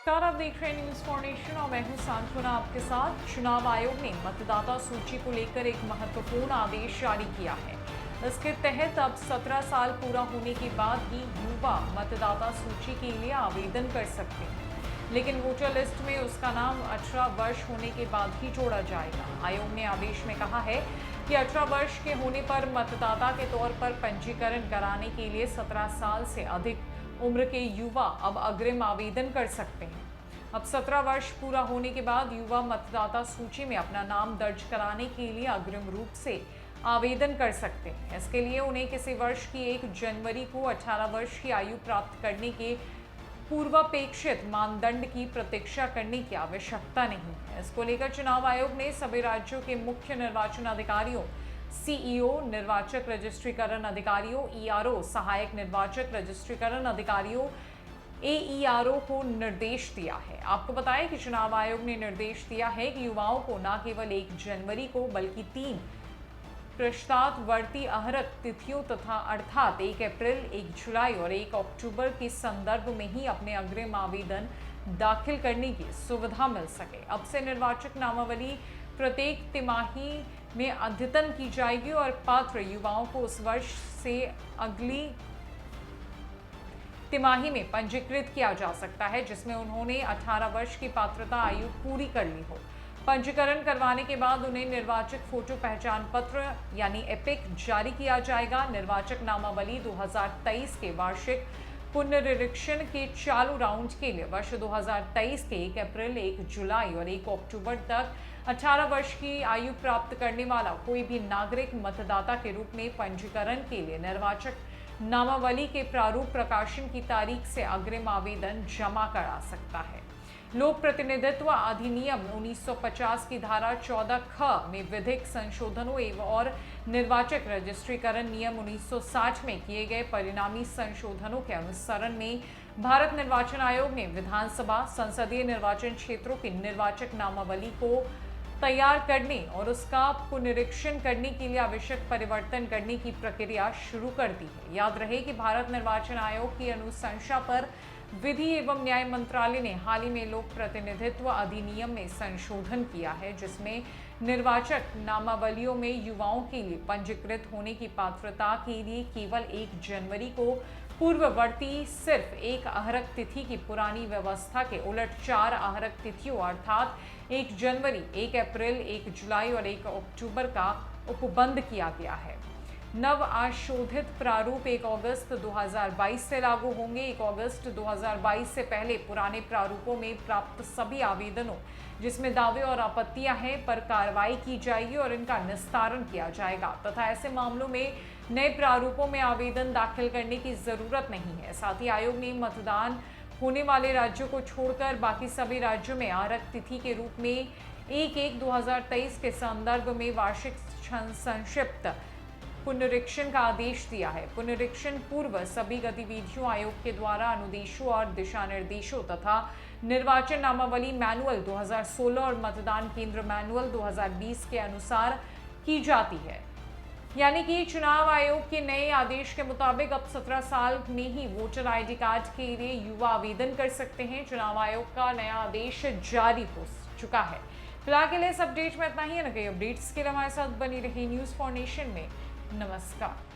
नमस्कार, आप देख रहे हैं न्यूज फॉर नेशन और मैं हूं सांत्वना आपके साथ। चुनाव आयोग ने मतदाता सूची को लेकर एक महत्वपूर्ण आदेश जारी किया है। इसके तहत अब 17 साल पूरा होने के बाद ही युवा मतदाता सूची के लिए आवेदन कर सकते हैं, लेकिन वोटर लिस्ट में उसका नाम 18 वर्ष होने के बाद ही जोड़ा जाएगा। आयोग ने आदेश में कहा है कि 18 वर्ष के होने पर मतदाता के तौर पर पंजीकरण कराने के लिए 17 साल से अधिक उम्र के युवा अब अग्रिम आवेदन कर सकते हैं। अब 17 वर्ष पूरा होने के बाद युवा मतदाता सूची में अपना नाम दर्ज कराने के लिए अग्रिम रूप से आवेदन कर सकते हैं। इसके लिए उन्हें किसी वर्ष की 1 जनवरी को 18 वर्ष की आयु प्राप्त करने के पूर्वापेक्षित मानदंड की प्रतीक्षा करने की आवश्यकता नहीं है। इसको लेकर चुनाव आयोग ने सभी राज्यों के मुख्य निर्वाचन अधिकारियों, सीईओ, निर्वाचक रजिस्ट्रीकरण अधिकारियों, ईआरओ, सहायक निर्वाचक रजिस्ट्रीकरण अधिकारियों, एईआरओ को निर्देश दिया है। आपको बताएं कि चुनाव आयोग ने निर्देश दिया है कि युवाओं को न केवल 1 जनवरी को बल्कि 3 पश्चातवर्ती अहरक तिथियों तथा अर्थात 1 अप्रैल, 1 जुलाई और 1 अक्टूबर के संदर्भ में ही अपने अग्रिम आवेदन दाखिल करने की सुविधा मिल सके। अब से निर्वाचक नामावली प्रत्येक तिमाही में अद्यतन की जाएगी और पात्र युवाओं को उस वर्ष से अगली तिमाही में पंजीकृत किया जा सकता है जिसमें उन्होंने 18 वर्ष की पात्रता आयु पूरी कर ली हो। पंजीकरण करवाने के बाद उन्हें निर्वाचक फोटो पहचान पत्र यानी एपिक जारी किया जाएगा। निर्वाचक नामावली 2023 के वार्षिक पुनरीक्षण के चालू राउंड के लिए वर्ष 2023 के 1 अप्रैल, 1 जुलाई और 1 अक्टूबर तक 18 वर्ष की आयु प्राप्त करने वाला कोई भी नागरिक मतदाता के रूप में पंजीकरण के लिए निर्वाचक नामावली के प्रारूप प्रकाशन की तारीख से अग्रिम आवेदन जमा करा सकता है। लोक प्रतिनिधित्व अधिनियम 1950 की धारा 14 ख में विधिक संशोधनों एवं और निर्वाचक रजिस्ट्रीकरण नियम 1960 में किए गए परिणामी संशोधनों के अनुसरण में भारत निर्वाचन आयोग ने विधानसभा, संसदीय निर्वाचन क्षेत्रों की निर्वाचक नामावली को तैयार करने और उसका पुनरीक्षण करने के लिए आवश्यक परिवर्तन करने की प्रक्रिया शुरू कर दी है। याद रहे कि भारत निर्वाचन आयोग की अनुशंसा पर विधि एवं न्याय मंत्रालय ने हाल ही में लोक प्रतिनिधित्व अधिनियम में संशोधन किया है, जिसमें निर्वाचक नामावलियों में युवाओं के लिए पंजीकृत होने की पात्रता के लिए केवल 1 जनवरी को पूर्ववर्ती सिर्फ 1 अहरक तिथि की पुरानी व्यवस्था के उलट 4 अहरक तिथियों अर्थात 1 जनवरी, 1 अप्रैल, 1 जुलाई और 1 अक्टूबर का उपबंध किया गया है। नव आशोधित प्रारूप 1 अगस्त 2022 से लागू होंगे। 1 अगस्त 2022 से पहले पुराने प्रारूपों में प्राप्त सभी आवेदनों जिसमें दावे और आपत्तियां हैं पर कार्रवाई की जाएगी और इनका निस्तारण किया जाएगा तथा ऐसे मामलों में नए प्रारूपों में आवेदन दाखिल करने की जरूरत नहीं है। साथ ही आयोग ने मतदान होने वाले राज्यों को छोड़कर बाकी सभी राज्यों में आरक तिथि के रूप में 1/1/2023 के संदर्भ में वार्षिक संक्षिप्त पुनरीक्षण का आदेश दिया है। पुनरीक्षण पूर्व सभी गतिविधियों आयोग के द्वारा अनुदेशों और दिशा निर्देशों तथा निर्वाचन नामावली मैनुअल 2016 और मतदान केंद्र मैनुअल 2020 के अनुसार की जाती है। यानी कि चुनाव आयोग के नए आदेश के मुताबिक अब 17 साल में ही वोटर आईडी कार्ड के लिए युवा आवेदन कर सकते हैं। चुनाव आयोग का नया आदेश जारी हो चुका है। फिलहाल के लिए इस अपडेट में इतना ही है। न कई अपडेट्स के लिए हमारे साथ बनी रही न्यूज फॉर नेशन में। नमस्कार।